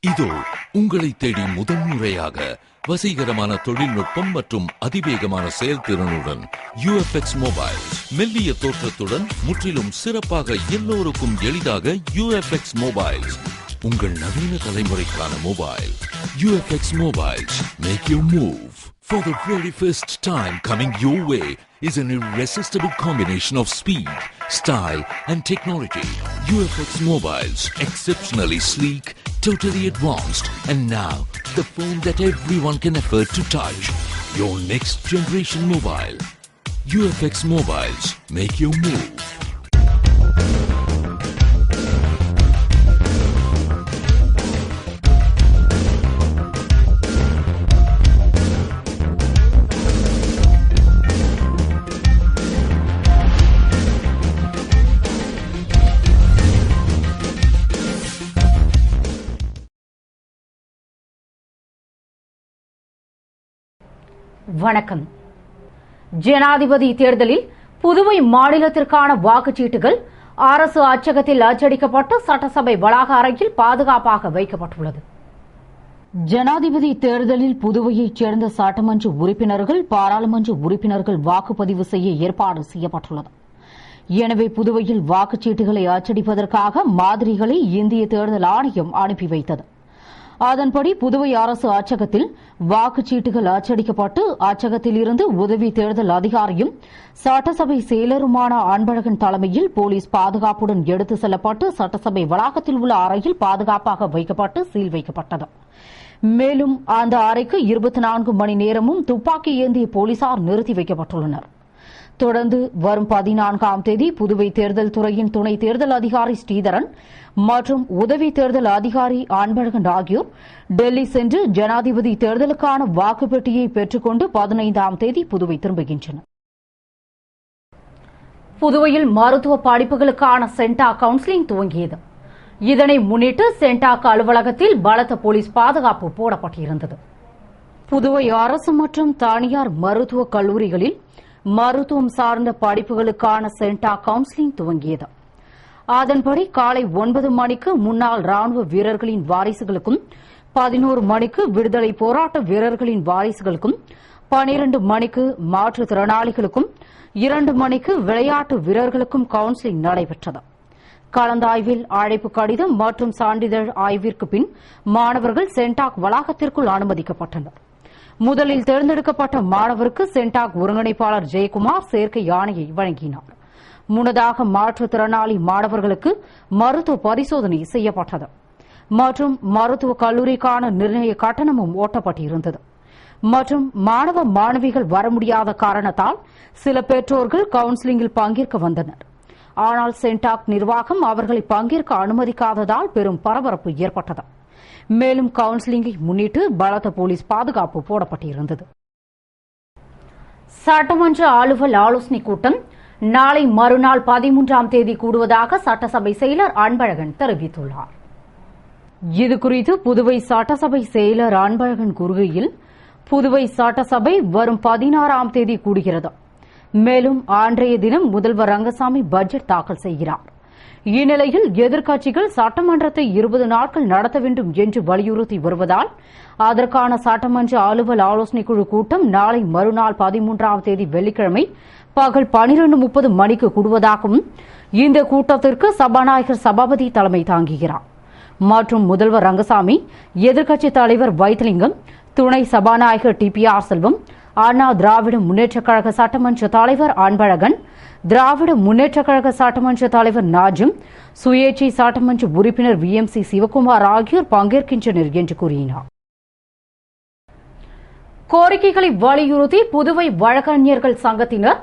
இதோ உங்களை தேடி முதன்முறையாக வசீகரமான தொழில்நுட்பம் மற்றும் அதிவேகமான செயல்திறனுடன் UFX மொபைல் மெல்லிய தோற்றத்துடன் முற்றிலும் சிறப்பாக எல்லோருக்கும் எளிதாக UFX மொபைல் உங்கள் நவீன தலைமுறைக்கான mobile UFX Mobiles make your move. For the very first time coming your way is an irresistible combination of speed, style and technology. UFX Mobiles, exceptionally sleek, totally advanced, and now the phone that everyone can afford to touch. Your next generation mobile. UFX Mobiles, make your move. வணக்கம். ஜனாதிபதி தேர்தலில் புதுவை மாநிலத்திற்கான வாக்குச்சீட்டுகள் அரசு அச்சகத்தில் அச்சடிக்கப்பட்டு சட்டசபை வளாக அறையில் பாதுகாப்பாக வைக்கப்பட்டுள்ளது. ஜனாதிபதி தேர்தலில் புதுவையைச் சேர்ந்த சட்டமன்ற உறுப்பினர்கள், பாராளுமன்ற உறுப்பினர்கள் வாக்குப்பதிவு செய்ய ஏற்பாடு செய்யப்பட்டுள்ளது. எனவே புதுவையில் வாக்குச்சீட்டுகளை அச்சடிப்பதற்காக மாதிரிகளை இந்திய தேர்தல் ஆணையம் அனுப்பி வைத்தது. அதன்படி புதுவை அரசு அச்சகத்தில் வாக்குச்சீட்டுகள் அச்சடிக்கப்பட்டு அச்சகத்தில் இருந்து உதவி தேர்தல் அதிகாரியும் சட்டசபை செயலருமான அன்பழகன் தலைமையில் போலீஸ் பாதுகாப்புடன் எடுத்துச் செல்லப்பட்டு சட்டசபை வளாகத்தில் உள்ள அறையில் பாதுகாப்பாக வைக்கப்பட்டு சீல் வைக்கப்பட்டது. மேலும் அந்த அறைக்கு 24 மணி நேரமும் துப்பாக்கி ஏந்திய போலீசார் நிறுத்தி வைக்கப்பட்டுள்ளனர். தொடர்ந்து வரும் 14ஆம் தேதி புதுவை தேர்தல் துறையின் துணை தேர்தல் அதிகாரி ஸ்ரீதரன் மற்றும் உதவி தேர்தல் அதிகாரி அன்பழகன் ஆகியோர் டெல்லி சென்று ஜனாதிபதி தேர்தலுக்கான வாக்குப்பெட்டியை பெற்றுக்கொண்டு 15ஆம் தேதி புதுவை திரும்புகின்றனர். புதுவையில் மருத்துவ படிப்புகளுக்கான சென்டாக் கவுன்சிலிங் துவங்கியது. இதனை முன்னிட்டு சென்டாக் அலுவலகத்தில் பலத்த போலீஸ் பாதுகாப்பு போடப்பட்டிருந்தது. புதுவை அரசு மற்றும் தனியார் மருத்துவக் கல்லூரிகளில் மருத்துவம் சார்ந்த படிப்புகளுக்கான சென்டாக் கவுன்சிலிங் துவங்கியது. அதன்படி காலை 9 மணிக்கு முன்னாள் ராணுவ வீரர்களின் வாரிசுகளுக்கும், 11 மணிக்கு விடுதலை போராட்ட வீரர்களின் வாரிசுகளுக்கும், 12 மணிக்கு மாற்றுத்திறனாளிகளுக்கும், 2 மணிக்கு விளையாட்டு வீரர்களுக்கும் கவுன்சிலிங் நடைபெற்றது. கலந்தாய்வில் அழைப்பு கடிதம் மற்றும் சான்றிதழ் ஆய்விற்கு பின் மாணவர்கள் சென்டாக் வளாகத்திற்குள் அனுமதிக்கப்பட்டனர். முதலில் தேர்ந்தெடுக்கப்பட்ட மாணவருக்கு சென்டாக் ஒருங்கிணைப்பாளர் ஜெயக்குமார் சேர்க்கை ஆணையை வழங்கினார். முன்னதாக மாற்றுத்திறனாளி மாணவர்களுக்கு மருத்துவ பரிசோதனை செய்யப்பட்டது மற்றும் மருத்துவக் கல்லூரிக்கான நிர்ணய கட்டணமும் ஓட்டப்பட்டிருந்தது. மற்றும் மாணவ மாணவிகள் வர முடியாத காரணத்தால் சில பெற்றோர்கள் கவுன்சிலிங்கில் பங்கேற்க வந்தனர். ஆனால் சென்டாக் நிர்வாகம் அவர்களை பங்கேற்க அனுமதிக்காததால் பெரும் பரபரப்பு ஏற்பட்டது. மேலும் கவுன்சிலிங்கை முன்னிட்டு பலத்த போலீஸ் பாதுகாப்பு போடப்பட்டிருந்தது. சட்டமன்ற அலுவல் ஆலோசனைக் கூட்டம் நாளை மறுநாள் 13ஆம் தேதி கூடுவதாக சட்டசபை செயலர் அன்பழகன் தெரிவித்துள்ளார். இதுகுறித்து புதுவை சட்டசபை செயலர் அன்பழகன் கூறுகையில், புதுவை சட்டசபை வரும் 16ஆம் தேதி கூடுகிறது. மேலும் அன்றைய தினம் முதல்வர் ரங்கசாமி பட்ஜெட் தாக்கல் செய்கிறார். இந்நிலையில் எதிர்க்கட்சிகள் சட்டமன்றத்தை 20 நாட்கள் நடத்த வேண்டும் என்று வலியுறுத்தி வருவதால் அதற்கான சட்டமன்ற அலுவல் ஆலோசனைக் குழு கூட்டம் நாளை மறுநாள் 13ஆம் தேதி வெள்ளிக்கிழமை பகல் 12:30 மணிக்கு கூடுவதாகவும், இந்த கூட்டத்திற்கு சபாநாயகர் சபாபதி தலைமை தாங்குகிறார் மற்றும் முதல்வர் ரங்கசாமி, எதிர்க்கட்சித் தலைவர் வைத்திலிங்கம், துணை சபாநாயகர் TPR செல்வம், அண்ணா திராவிட முன்னேற்றக் கழக சட்டமன்ற தலைவர் அன்பழகன், திராவிட முன்னேற்றக் கழக சட்டமன்ற தலைவர் நாஜிம், சுயேட்சை சட்டமன்ற உறுப்பினர் VMC சிவக்குமார் ஆகியோர் பங்கேற்கின்றனர் என்று கூறினார். கோரிக்கைகளை வலியுறுத்தி புதுவை வழக்கறிஞர்கள் சங்கத்தினர்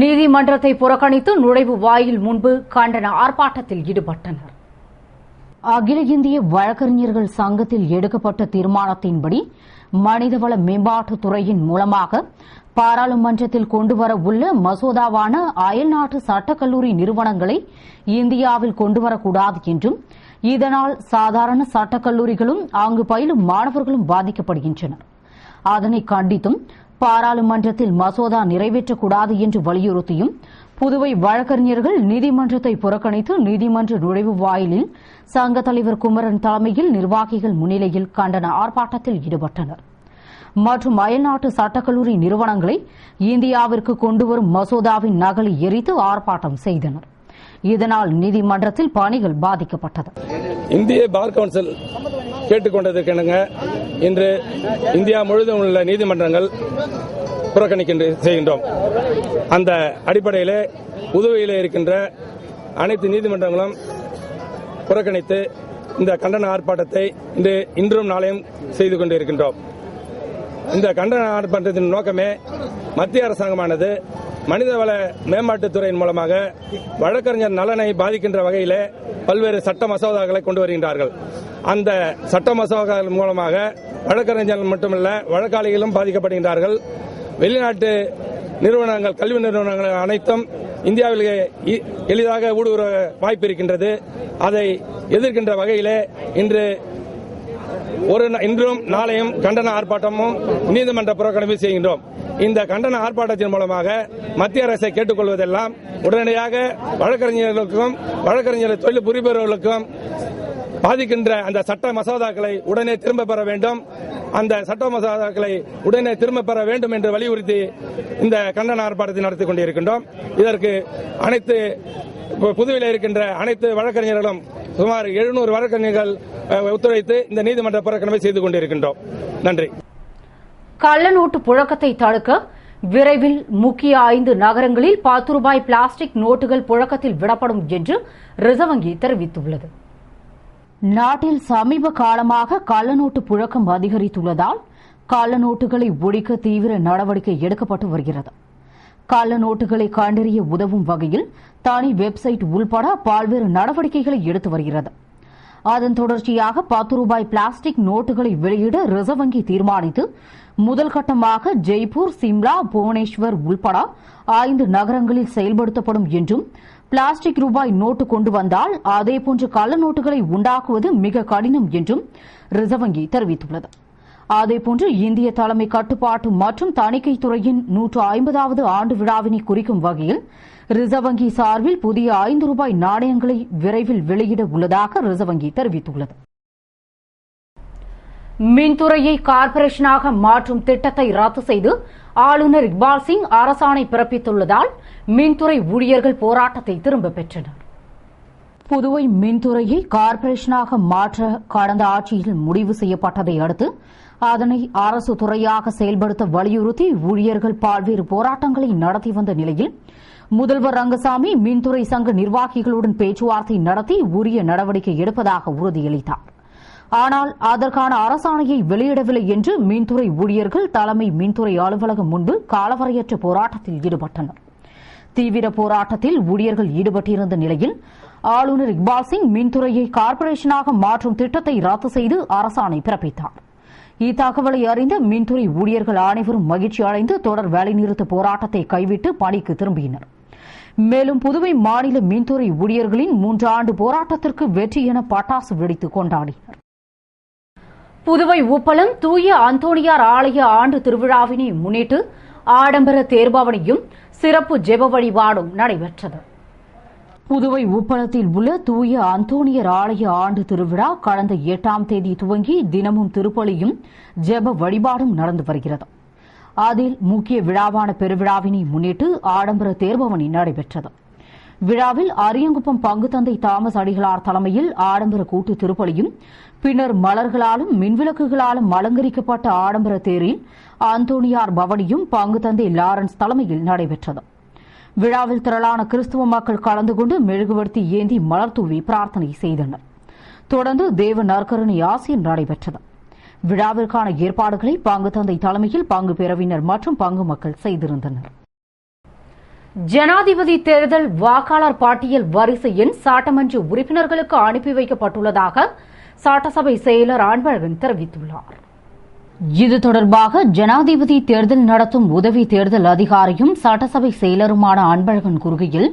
நீதிமன்றத்தை புறக்கணித்து நுழைவு வாயில் முன்பு கண்டன ஆர்ப்பாட்டத்தில் ஈடுபட்டனர். அகில இந்திய வழக்கறிஞர்கள் சங்கத்தில் எடுக்கப்பட்ட தீர்மானத்தின்படி மனிதவள மேம்பாட்டுத் துறையின் மூலமாக பாராளுமன்றத்தில் கொண்டுவர உள்ள மசோதாவான அயல்நாட்டு சட்டக்கல்லூரி நிறுவனங்களை இந்தியாவில் கொண்டுவரக்கூடாது என்றும், இதனால் சாதாரண சட்டக்கல்லூரிகளும் அங்கு பயிலும் மாணவர்களும் பாதிக்கப்படுகின்றனர். அதனை கண்டித்தும் பாராளுமன்றத்தில் மசோதா நிறைவேற்றக்கூடாது என்று வலியுறுத்தியும் புதுவை வழக்கறிஞர்கள் நீதிமன்றத்தை புறக்கணித்து நீதிமன்ற நுழைவு வாயிலில் சங்க தலைவர் குமரன் தலைமையில் நிர்வாகிகள் முன்னிலையில் கண்டன ஆர்ப்பாட்டத்தில் ஈடுபட்டனர். மற்றும் அயல்நாட்டு சட்டக்கல்லூரி நிறுவனங்களை இந்தியாவிற்கு கொண்டுவரும் மசோதாவின் நகலை எரித்து ஆர்ப்பாட்டம் செய்தனர். இதனால் நீதிமன்றத்தில் பணிகள் பாதிக்கப்பட்டது. இந்திய பார் கவுன்சில் கேட்டுக்கொண்டதற்கெனங்க இன்று இந்தியா முழுவதும் உள்ள நீதிமன்றங்கள் செய்கின்றோம். அந்த அடிப்படையில் புதுவையில் இருக்கின்ற அனைத்து நீதிமன்றங்களும் புறக்கணித்து இந்த கண்டன ஆர்ப்பாட்டத்தை இன்றும் நாளையும் செய்து கொண்டிருக்கின்றோம். இந்த கண்டன ஆர்ப்பாட்டத்தின் நோக்கமே மத்திய அரசாங்கமானது மனிதவள மேம்பாட்டுத்துறையின் மூலமாக வழக்கறிஞர் நலனை பாதிக்கின்ற வகையில் பல்வேறு சட்ட மசோதாக்களை கொண்டு வருகின்றார்கள். அந்த சட்ட மசோதாக்கள் மூலமாக வழக்கறிஞர்கள் மட்டுமல்ல வழக்காளிகளும் பாதிக்கப்படுகின்றார்கள். வெளிநாட்டு நிறுவனங்கள், கல்வி நிறுவனங்கள் அனைத்தும் இந்தியாவில் எளிதாக ஊடுருவ வாய்ப்பு இருக்கின்றது. அதை எதிர்க்கின்ற வகையிலே இன்றும் நாளையும் கண்டன ஆர்ப்பாட்டமும் நீதிமன்ற புறக்கணிப்பு செய்கின்றோம். இந்த கண்டன ஆர்ப்பாட்டத்தின் மூலமாக மத்திய அரசை கேட்டுக்கொள்வதெல்லாம் உடனடியாக வழக்கறிஞர்களுக்கும் வழக்கறிஞர் தொழில் புரிபவர்களுக்கும் பாதிக்கின்ற அந்த சட்ட மசோதாக்களை உடனே திரும்ப பெற வேண்டும். அந்த சட்ட மசோதாக்களை உடனே திரும்ப பெற வேண்டும் என்று வலியுறுத்தி இந்த கண்டன ஆர்ப்பாட்டத்தை நடத்திக் கொண்டிருக்கின்றோம். இதற்கு அனைத்து புதுவையில் இருக்கின்ற அனைத்து வழக்கறிஞர்களும் சுமார் 700 வழக்கறிஞர்கள் ஒத்துழைத்து இந்த நீதிமன்ற புறக்கணிப்பை செய்து கொண்டிருக்கின்றோம். நன்றி. கள்ளநோட்டு புழக்கத்தை தடுக்க விரைவில் முக்கிய 5 நகரங்களில் 10 ரூபாய் பிளாஸ்டிக் நோட்டுகள் புழக்கத்தில் விடப்படும் என்று ரிசர்வ் வங்கி தெரிவித்துள்ளது. நாட்டில் சமீப காலமாக கள்ளநோட்டு புழக்கம் அதிகரித்துள்ளதால் கள்ளநோட்டுகளை ஒழிக்க தீவிர நடவடிக்கை எடுக்கப்பட்டு வருகிறது. கள்ளநோட்டுகளை கண்டறிய உதவும் வகையில் தனி வெப்சைட் உள்பட பல்வேறு நடவடிக்கைகளை எடுத்து வருகிறது. அதன் தொடர்ச்சியாக 10 ரூபாய் பிளாஸ்டிக் நோட்டுகளை வெளியிட ரிசர்வ் வங்கி தீர்மானித்து முதல் கட்டமாக ஜெய்ப்பூர், சிம்லா, புவனேஸ்வர் உள்பட 5 நகரங்களில் செயல்படுத்தப்படும் என்றும் பிளாஸ்டிக் ரூபாய் நோட்டு கொண்டு வந்தால் அதேபோன்று கள்ள நோட்டுகளை உண்டாக்குவது மிக கடினம் என்றும் ரிசர்வ் வங்கி தெரிவித்துள்ளது. அதேபோன்று இந்திய தலைமை கட்டுப்பாட்டு மற்றும் தணிக்கை துறையின் 150வது ஆண்டு விழாவினை குறிக்கும் வகையில் ரிசர்வ் வங்கி சார்பில் புதிய 5 ரூபாய் நாணயங்களை விரைவில் வெளியிட உள்ளதாக ரிசர்வ் வங்கி தெரிவித்துள்ளது. மின்துறையை கார்ப்பரேஷனாக மாற்றும் திட்டத்தை ரத்து செய்து ஆளுநர் இக்பால் சிங் அரசாணை பிறப்பித்துள்ளதால் மின்துறை ஊழியர்கள் போராட்டத்தை திரும்பப் பெற்றனர். புதுவை மின்துறையை கார்ப்பரேஷனாக மாற்ற கடந்த ஆட்சியில் முடிவு செய்யப்பட்டதை அடுத்து அதனை அரசு துறையாக செயல்படுத்த வலியுறுத்தி ஊழியர்கள் பல்வேறு போராட்டங்களை நடத்தி வந்த நிலையில் முதல்வர் ரங்கசாமி மின்துறை சங்க நிர்வாகிகளுடன் பேச்சுவார்த்தை நடத்தி உரிய நடவடிக்கை எடுப்பதாக உறுதியளித்தார். ஆனால் அதற்கான அரசாணையை வெளியிடவில்லை என்று மின்துறை ஊழியர்கள் தலைமை மின்துறை அலுவலகம் முன்பு காலவரையற்ற போராட்டத்தில் ஈடுபட்டனர். தீவிர போராட்டத்தில் ஊழியர்கள் ஈடுபட்டிருந்த நிலையில் ஆளுநர் இக்பால் சிங் மின்துறையை கார்ப்பரேஷனாக மாற்றும் திட்டத்தை ரத்து செய்து அரசாணை பிறப்பித்தார். இத்தகவலை அறிந்த மின்துறை ஊழியர்கள் அனைவரும் மகிழ்ச்சி அடைந்து தொடர் வேலைநிறுத்த போராட்டத்தை கைவிட்டு பணிக்கு திரும்பினர். மேலும் புதுவை மாநில மின்துறை ஊழியர்களின் 3 ஆண்டு போராட்டத்திற்கு வெற்றி என பட்டாசு வெடித்து கொண்டாடினர். புதுவை உப்பளம் தூய அந்தோணியார் ஆலய ஆண்டு திருவிழாவினை முன்னிட்டு ஆடம்பர தேர்பவனியும் சிறப்பு ஜெப வழிபாடும் நடைபெற்றது. புதுவை உப்பளத்தில் உள்ள தூய அந்தோணியர் ஆலய ஆண்டு திருவிழா கடந்த 8ஆம் தேதி துவங்கி தினமும் திருப்பலியும் ஜெப வழிபாடும் நடந்து வருகிறது. அதில் முக்கிய விழாவான பெருவிழாவினை முன்னிட்டு ஆடம்பர தேர்பவனி நடைபெற்றது. விழாவில் அரியங்குப்பம் பங்குத்தந்தை தாமஸ் அடிகளார் தலைமையில் ஆடம்பர கூட்டு திருப்பலியும் பின்னர் மலர்களாலும் மின்விளக்குகளாலும் அலங்கரிக்கப்பட்ட ஆடம்பர தேரில் அந்தோணியார் பவனியும் பங்குத்தந்தை லாரன்ஸ் தலைமையில் நடைபெற்றது. விழாவில் திரளான கிறிஸ்துவ மக்கள் கலந்து கொண்டு மெழுகுவர்த்தி ஏந்தி மலர் தூவி பிரார்த்தனை செய்தனர். தொடர்ந்து தேவ நற்கருணை ஆசிரியர் நடைபெற்றது. விழாவிற்கான ஏற்பாடுகளை பங்குத்தந்தை தலைமையில் பங்கு பெறவினர் மற்றும் பங்கு மக்கள் செய்திருந்தனர். ஜனாதிபதி தேர்தல் வாக்காளர் பட்டியல் வரிசை எண் சட்டமன்ற உறுப்பினர்களுக்கு அனுப்பி வைக்கப்பட்டுள்ளதாக சட்டசபை செயலர் அன்பழகன் தெரிவித்துள்ளார். இது தொடர்பாக ஜனாதிபதி தேர்தல் நடத்தும் உதவி தேர்தல் அதிகாரியும் சட்டசபை செயலருமான அன்பழகன் கூறுகையில்,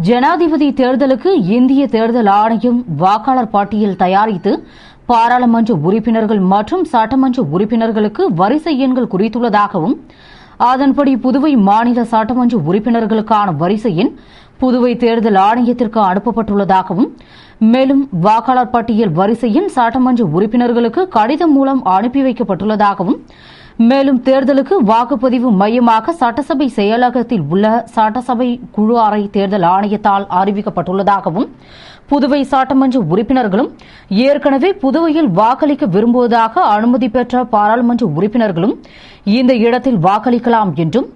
ஜனாதிபதி தேர்தலுக்கு இந்திய தேர்தல் ஆணையம் வாக்காளர் பட்டியல் தயாரித்து பாராளுமன்ற உறுப்பினர்கள் மற்றும் சட்டமன்ற உறுப்பினர்களுக்கு வரிசை எண்கள் குறித்துள்ளதாகவும் அதன்படி புதுவை மாநில சட்டமன்ற உறுப்பினர்களுக்கான வரிசை எண் புதுவை தேர்தல் ஆணையத்திற்கு அனுப்பப்பட்டுள்ளதாகவும் மேலும் வாக்காளர் பட்டியல் வரிசை எண் சட்டமன்ற உறுப்பினர்களுக்கு கடிதம் மூலம் அனுப்பி வைக்கப்பட்டுள்ளதாகவும் மேலும் தேர்தலுக்கு வாக்குப்பதிவு மையமாக சட்டசபை செயலகத்தில் உள்ள சட்டசபை குழு அறை தேர்தல் ஆணையத்தால் அறிவிக்கப்பட்டுள்ளதாகவும் புதுவை சட்டமன்ற உறுப்பினர்களும் ஏற்கனவே புதுவையில் வாக்களிக்க விரும்புவதாக அனுமதி பெற்ற பாராளுமன்ற உறுப்பினர்களும் இந்த இடத்தில் வாக்களிக்கலாம் என்றும்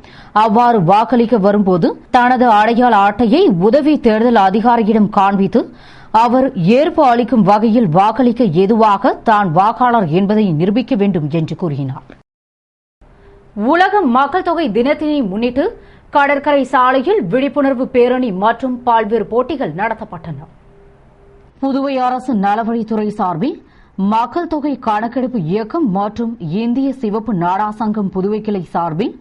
அவ்வாறு வாக்களிக்க வரும்போது தனது அடையாள அட்டையை உதவி தேர்தல் அதிகாரியிடம் காண்பித்து அவர் ஏற்பு அளிக்கும் வகையில் வாக்களிக்க ஏதுவாக தான் வாக்காளர் என்பதை நிரூபிக்க வேண்டும் என்று கூறினார். உலக மக்கள் தொகை தினத்தினை முன்னிட்டு கடற்கரை சாலையில் விழிப்புணர்வு பேரணி மற்றும் பல்வேறு போட்டிகள் நடத்தப்பட்டன. புதுவை அரசு நலவழித்துறை சார்பில் மக்கள் தொகை கணக்கெடுப்பு இயக்கம் மற்றும் இந்திய சிவப்பு நாடா சங்கம் புதுவை கிளை சார்பில்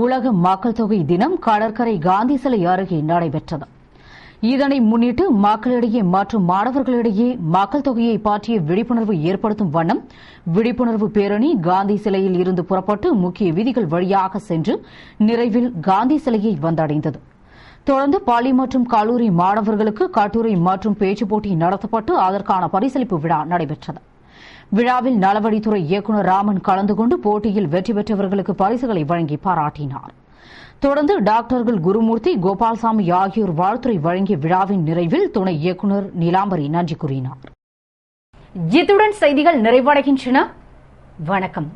உலக மக்கள் தொகை தினம் கடற்கரை காந்தி சிலை அருகே நடைபெற்றது. இதனை முன்னிட்டு மக்களிடையே மற்றும் மாணவர்களிடையே மக்கள் தொகையை பற்றிய விழிப்புணர்வு ஏற்படுத்தும் வண்ணம் விழிப்புணர்வு பேரணி காந்தி சிலையில் இருந்து புறப்பட்டு முக்கிய வீதிகள் வழியாக சென்று நிறைவில் காந்தி சிலையை வந்தடைந்தது. தொடர்ந்து பள்ளி மற்றும் கல்லூரி மாணவர்களுக்கு கட்டுரை மற்றும் பேச்சுப் போட்டி நடத்தப்பட்டு அதற்கான பரிசளிப்பு விழா நடைபெற்றது. விழாவில் நலவழித்துறை இயக்குநர் ராமன் கலந்து கொண்டு போட்டியில் வெற்றி பெற்றவர்களுக்கு பரிசுகளை வழங்கி பாராட்டினார். தொடர்ந்து டாக்டர்கள் குருமூர்த்தி, கோபால்சாமி ஆகியோர் வாழ்த்துரை வழங்கிய விழாவின் நிறைவில் துணை இயக்குநர் நீலாம்பரி நன்றி கூறினார். இத்துடன் செய்திகள் நிறைவடைகின்றன. வணக்கம்.